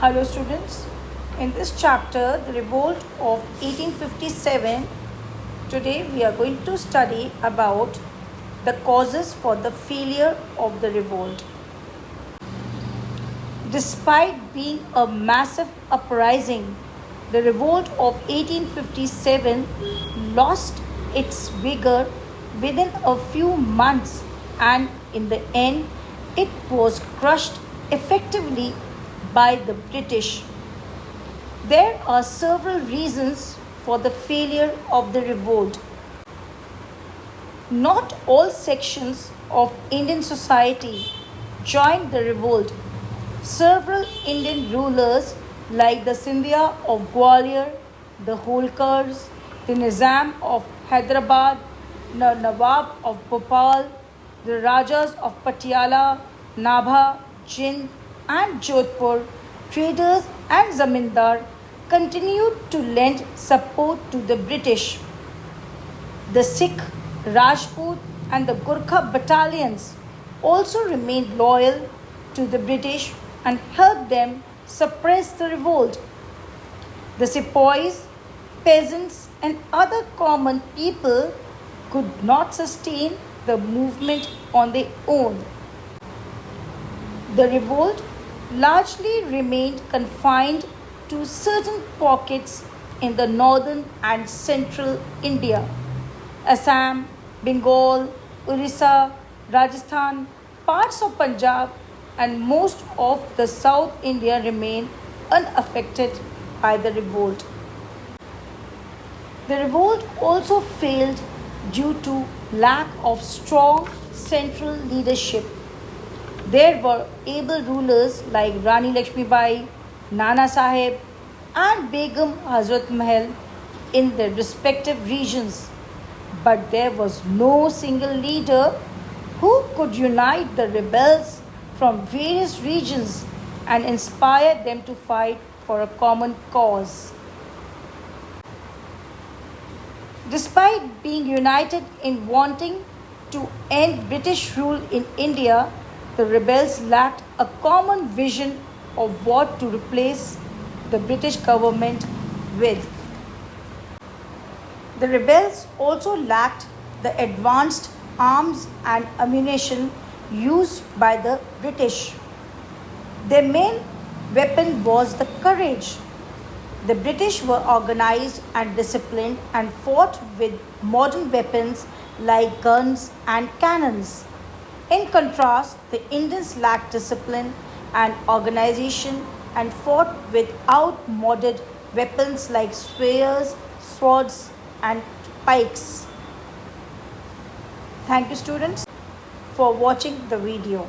Hello students, in this chapter, the revolt of 1857, today we are going to study about the causes for the failure of the revolt. Despite being a massive uprising, the revolt of 1857 lost its vigor within a few months, and in the end it was crushed effectively by the British. There are several reasons for the failure of the revolt. Not all sections of Indian society joined the revolt. Several Indian rulers like the Scindia of Gwalior, the Holkars, the Nizam of Hyderabad, the Nawab of Bhopal, the Rajas of Patiala, Nabha, Jind and Jodhpur, traders and zamindar continued to lend support to the British. The Sikh, Rajput and the Gurkha battalions also remained loyal to the British and helped them suppress the revolt. The sepoys, peasants and other common people could not sustain the movement on their own. The revolt largely remained confined to certain pockets in the northern and central India. Assam, Bengal, Orissa, Rajasthan, parts of Punjab, and most of the South India remained unaffected by the revolt. The revolt also failed due to lack of strong central leadership. There were able rulers like Rani Lakshmibai, Nana Sahib, and Begum Hazrat Mahal in their respective regions, but there was no single leader who could unite the rebels from various regions and inspire them to fight for a common cause. Despite being united in wanting to end British rule in India, the rebels lacked a common vision of what to replace the British government with. The rebels also lacked the advanced arms and ammunition used by the British. Their main weapon was the courage. The British were organized and disciplined and fought with modern weapons like guns and cannons. In contrast, the Indians lacked discipline and organization and fought with outmoded weapons like spears, swords, and pikes. Thank you, students, for watching the video.